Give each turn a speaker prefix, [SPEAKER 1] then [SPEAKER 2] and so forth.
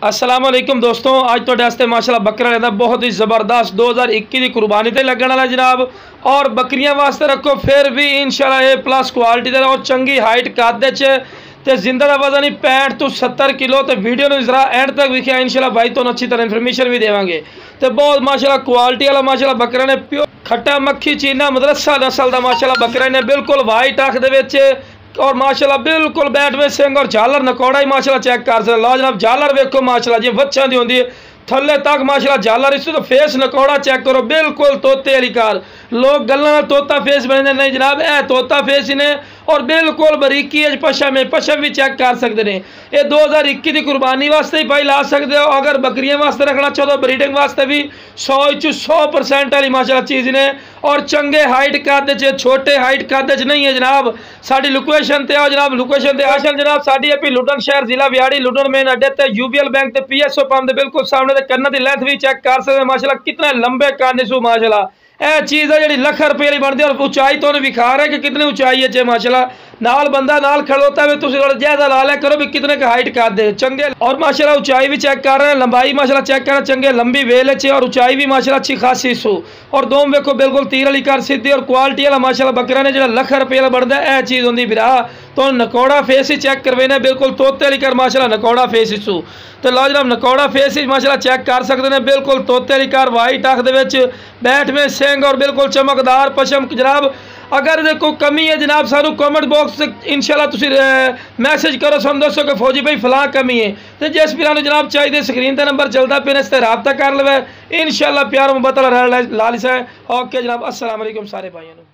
[SPEAKER 1] अस्सलाम वालेकुम दोस्तों, आज तो वास्ते माशाल्लाह बकरा लेना बहुत ही ज़बरदस्त 2021 की कुर्बानी ते लगने वाला जनाब। और बकरियां वास्ते रखो फिर भी इंशाल्लाह A+ क्वालिटी दे और चंगी हाइट कादे च जिंदा का वजन ही 65 तो 70 किलो। तो वीडियो में जरा एंड तक देखिए, इंशाल्लाह भाई तो अच्छी तरह इन्फॉर्मेशन भी देवांगे। तो बहुत माशाल्लाह क्वालिटी वाला माशाल्लाह बकरा ने प्योर खट्टा मक्खी चीना मदरसा नस्ल का माशाल्लाह बकरा ने बिल्कुल वाइट अख दे और माशाल्लाह बिल्कुल बैठ में सिंह और झालर नकौड़ा ही माशाल्लाह चेक कर सकते। लो जनाब झालर वेखो माशाल्लाह जी वच्छा दी होंगी थले तक माशाल्लाह झालर। इस तो फेस नकौड़ा चेक करो बिल्कुल तोते वाली कार। लोग गल्लां तोता फेस बने नहीं जनाब, यह तोता फेस ही ने और बिल्कुल बरीकी पशम है, पशम भी चेक कर सकते हैं। ये 2021 की कुर्बानी वास्ते ही भाई ला सकते हो। अगर बकरियां वास्ते रखना चाहो तो ब्रीडिंग वास्ते भी 100% वाली माशाल्लाह चीज़ ने और चंगे हाइट कादे च छोटे हाइट कादे च नहीं है जनाब। साडी लोकेशन ते आओ जनाब, लोकेशन ते आशन जनाब साडी अपनी लुडन शहर जिला व्याड़ी लुडन मेन अड्डे ते UBL बैंक ते PSO पंप दे बिल्कुल सामने ते कन्ना दी लेंथ भी चेक कर सकते माशाल्लाह कितना लंबे कान सू माशाल्लाह। यह चीज़ है जी लख रुपये बनती है और ऊंचाई तो विखा रहा है कि कितनी ऊंचाई है माशाल्लाह। नाल बंदा नाल खड़ोता है तुम जायदा ला लिया करो भी कितने का हाइट का दे चंगे। और माशाल्लाह ऊंचाई भी चेक कर रहे हैं, लंबाई माशाल्लाह चेक कर रहे हैं, चंगे लंबी वेल है और ऊंचाई भी माशाल्लाह अच्छी खासी सो। और दोम वेखो बिल्कुल तीर वाली कर सीधी और क्वालिटी वाला माशाल्लाह बकरा ने जो लख रुपये बनता है यह चीज़ होंगी बिरा। तो नकौड़ा फेस ही चेक करवेना बिल्कुल तोते वाली कर माशाल्लाह नकौड़ा फेस ही सू। तो लो जनाब नकौड़ा फेस ही माशाल्लाह चेक कर सकते हैं बिल्कुल तोते वाली कार वाइट अख दे बैठ में सिंह और बिल्कुल चमकदार पशम जनाब। अगर कोई कमी है जनाब सानू कमेंट बॉक्स इंशाल्लाह तुसी मैसेज करो, सानू दसो कि फौजी भाई फलां कमी है। तो जिस भी जनाब चाहिए स्क्रीन पर नंबर चलता पे इस पर रब्ता कर लवे इंशाल्लाह प्यार मुहब्बत ला लिसा है। ओके जनाब, अस्सलाम वालेकुम सारे भाइयों।